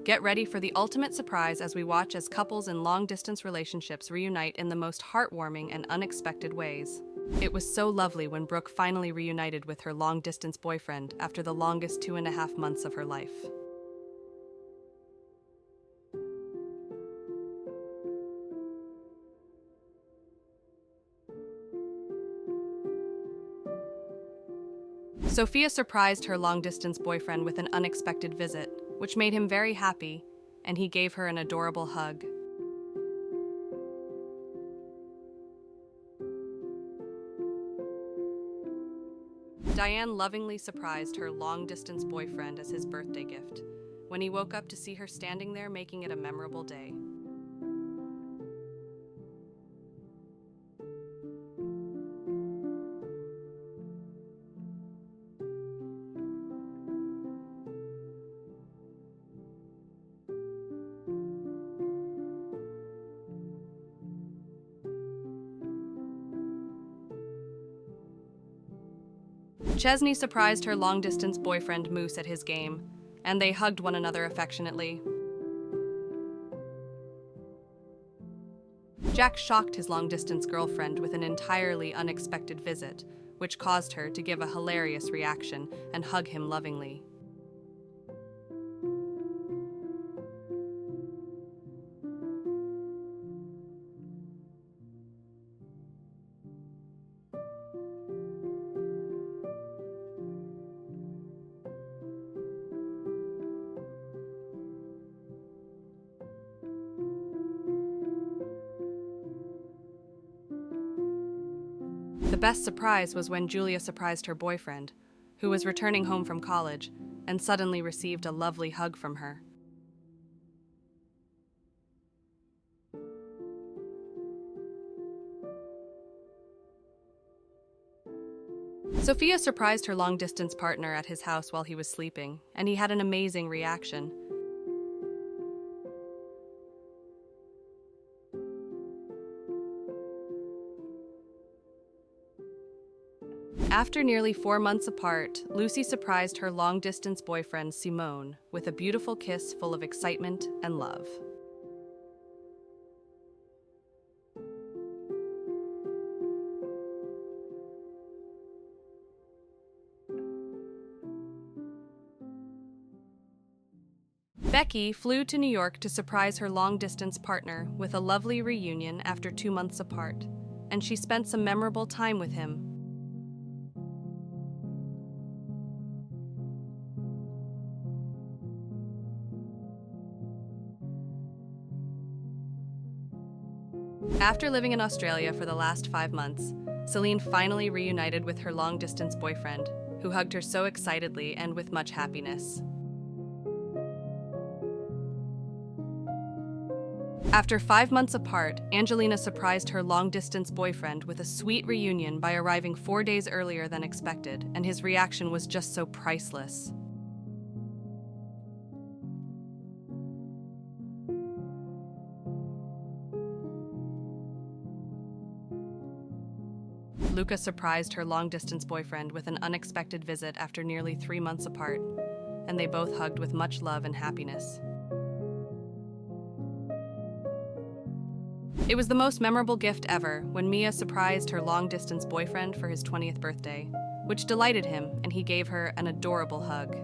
Get ready for the ultimate surprise as we watch as couples in long-distance relationships reunite in the most heartwarming and unexpected ways. It was so lovely when Brooke finally reunited with her long-distance boyfriend after the longest 2.5 months of her life. Sophia surprised her long-distance boyfriend with an unexpected visit, which made him very happy, and he gave her an adorable hug. Diane lovingly surprised her long-distance boyfriend as his birthday gift, when he woke up to see her standing there, making it a memorable day. Chesney surprised her long-distance boyfriend Moose at his game, and they hugged one another affectionately. Jack shocked his long-distance girlfriend with an entirely unexpected visit, which caused her to give a hilarious reaction and hug him lovingly. The best surprise was when Julia surprised her boyfriend, who was returning home from college, and suddenly received a lovely hug from her. Sophia surprised her long-distance partner at his house while he was sleeping, and he had an amazing reaction. After nearly 4 months apart, Lucy surprised her long-distance boyfriend Simone with a beautiful kiss full of excitement and love. Becky flew to New York to surprise her long-distance partner with a lovely reunion after 2 months apart, and she spent some memorable time with him. After living in Australia for the last 5 months, Celine finally reunited with her long-distance boyfriend, who hugged her so excitedly and with much happiness. After 5 months apart, Angelina surprised her long-distance boyfriend with a sweet reunion by arriving 4 days earlier than expected, and his reaction was just so priceless. Luca surprised her long-distance boyfriend with an unexpected visit after nearly 3 months apart, and they both hugged with much love and happiness. It was the most memorable gift ever when Mia surprised her long-distance boyfriend for his 20th birthday, which delighted him, and he gave her an adorable hug.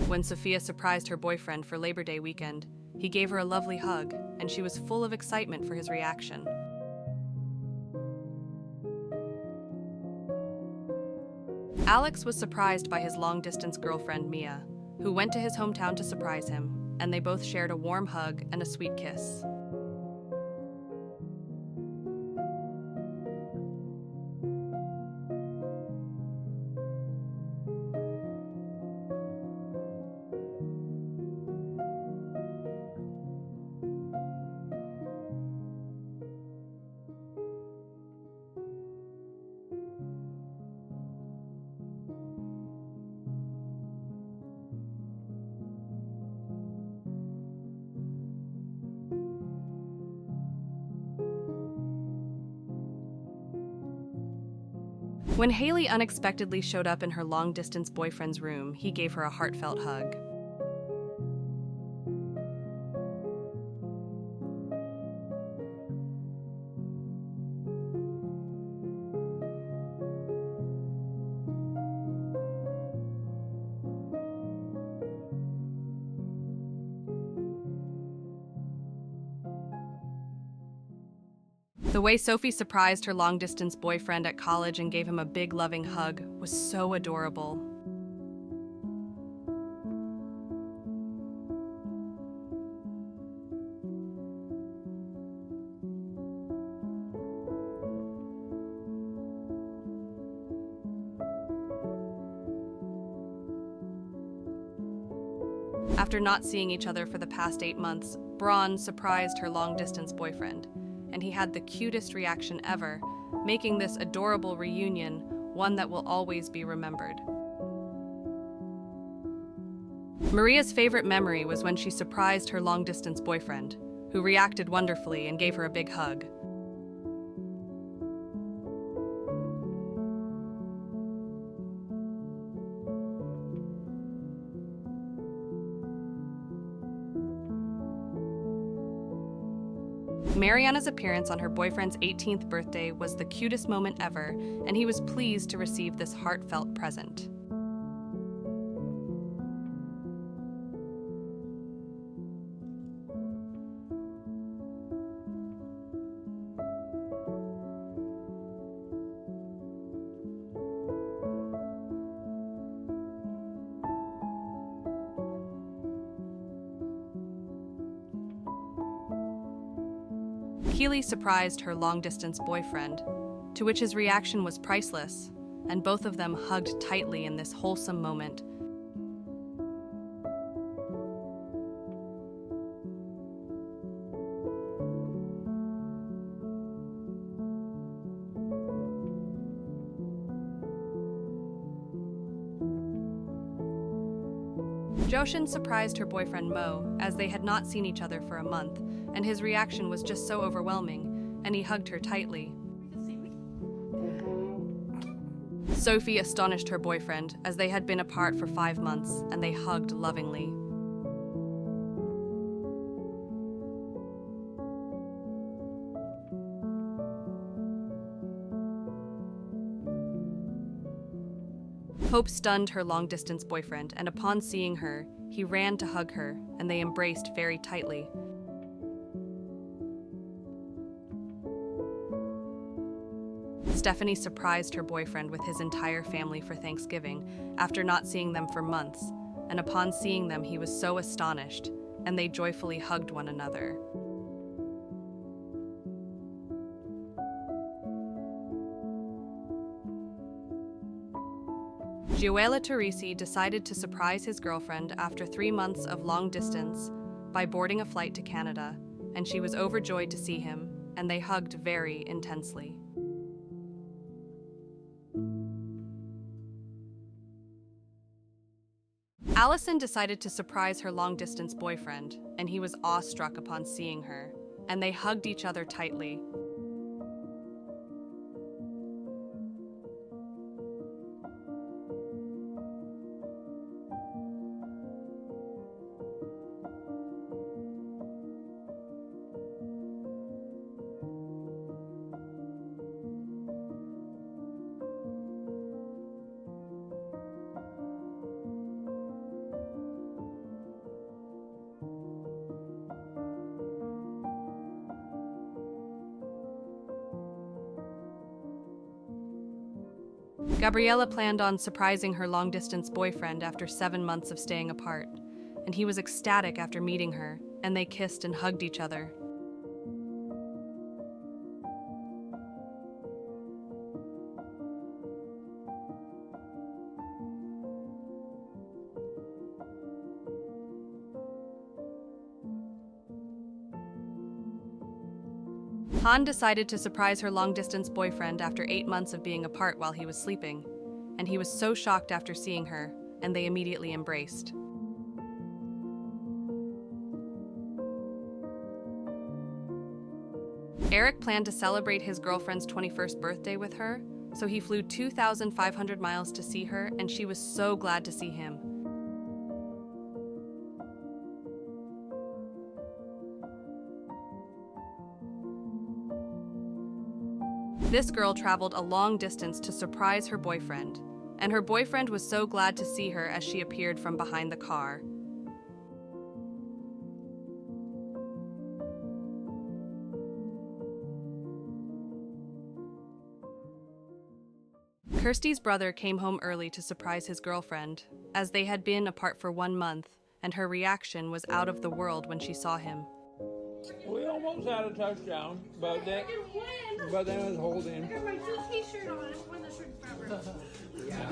When Sophia surprised her boyfriend for Labor Day weekend, he gave her a lovely hug, and she was full of excitement for his reaction. Alex was surprised by his long-distance girlfriend Mia, who went to his hometown to surprise him, and they both shared a warm hug and a sweet kiss. When Haley unexpectedly showed up in her long-distance boyfriend's room, he gave her a heartfelt hug. The way Sophie surprised her long-distance boyfriend at college and gave him a big loving hug was so adorable. After not seeing each other for the past 8 months, Braun surprised her long-distance boyfriend, and he had the cutest reaction ever, making this adorable reunion one that will always be remembered. Maria's favorite memory was when she surprised her long-distance boyfriend, who reacted wonderfully and gave her a big hug. Mariana's appearance on her boyfriend's 18th birthday was the cutest moment ever, and he was pleased to receive this heartfelt present. Keely surprised her long-distance boyfriend, to which his reaction was priceless, and both of them hugged tightly in this wholesome moment. Joshin surprised her boyfriend Mo, as they had not seen each other for a month, and his reaction was just so overwhelming, and he hugged her tightly. Sophie astonished her boyfriend, as they had been apart for 5 months, and they hugged lovingly. Hope stunned her long-distance boyfriend, and upon seeing her, he ran to hug her, and they embraced very tightly. Stephanie surprised her boyfriend with his entire family for Thanksgiving, after not seeing them for months, and upon seeing them he was so astonished, and they joyfully hugged one another. Gioela Teresi decided to surprise his girlfriend after 3 months of long distance by boarding a flight to Canada, and she was overjoyed to see him, and they hugged very intensely. Allison decided to surprise her long-distance boyfriend, and he was awestruck upon seeing her, and they hugged each other tightly. Gabriella planned on surprising her long-distance boyfriend after 7 months of staying apart, and he was ecstatic after meeting her, and they kissed and hugged each other. Han decided to surprise her long-distance boyfriend after 8 months of being apart while he was sleeping, and he was so shocked after seeing her, and they immediately embraced. Eric planned to celebrate his girlfriend's 21st birthday with her, so he flew 2,500 miles to see her, and she was so glad to see him. This girl traveled a long distance to surprise her boyfriend, and her boyfriend was so glad to see her as she appeared from behind the car. Kirsty's brother came home early to surprise his girlfriend, as they had been apart for 1 month, and her reaction was out of the world when she saw him. We almost had a touchdown, but then it was holding. I got my two t-shirt on. I've worn this shirt forever. Yeah.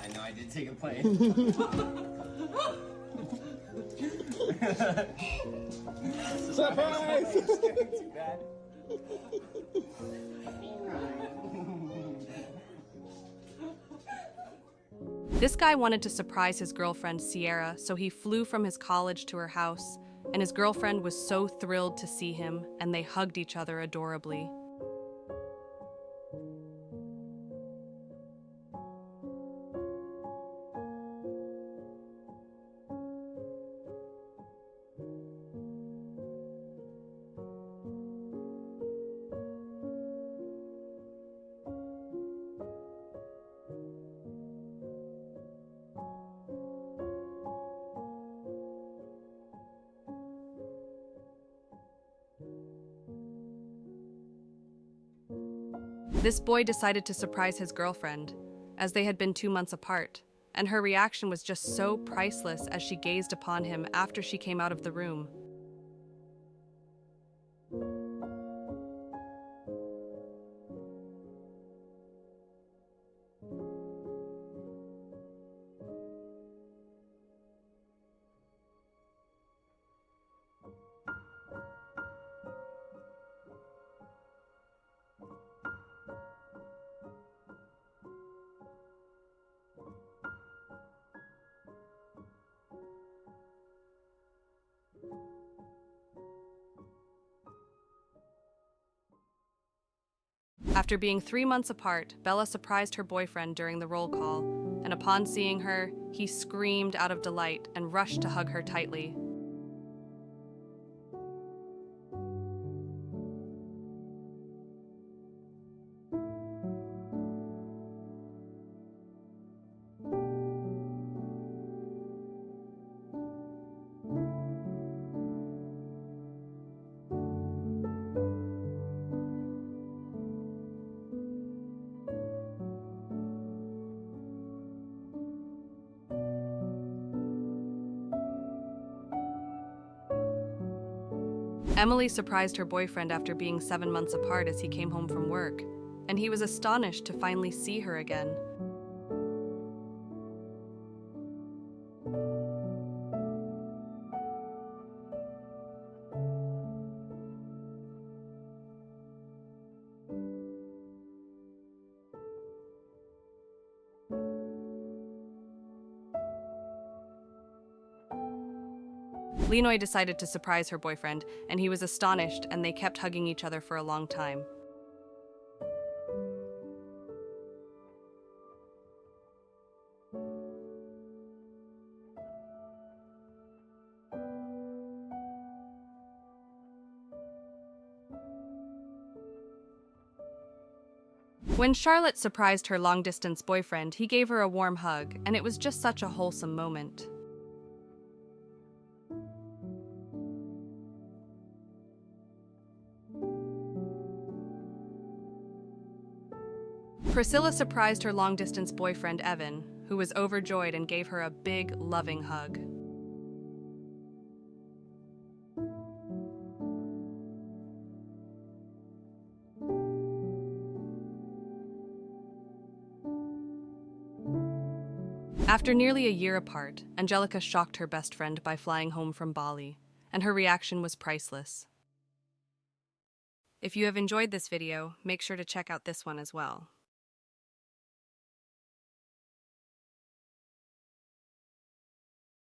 I know I did take a plane. Surprise! Too bad. This guy wanted to surprise his girlfriend, Sierra, so he flew from his college to her house, and his girlfriend was so thrilled to see him, and they hugged each other adorably. This boy decided to surprise his girlfriend, as they had been 2 months apart, and her reaction was just so priceless as she gazed upon him after she came out of the room. After being 3 months apart, Bella surprised her boyfriend during the roll call, and upon seeing her, he screamed out of delight and rushed to hug her tightly. Emily surprised her boyfriend after being 7 months apart as he came home from work, and he was astonished to finally see her again. Lenoy decided to surprise her boyfriend, and he was astonished, and they kept hugging each other for a long time. When Charlotte surprised her long-distance boyfriend, he gave her a warm hug, and it was just such a wholesome moment. Priscilla surprised her long-distance boyfriend, Evan, who was overjoyed and gave her a big, loving hug. After nearly a year apart, Angelica shocked her best friend by flying home from Bali, and her reaction was priceless. If you have enjoyed this video, make sure to check out this one as well.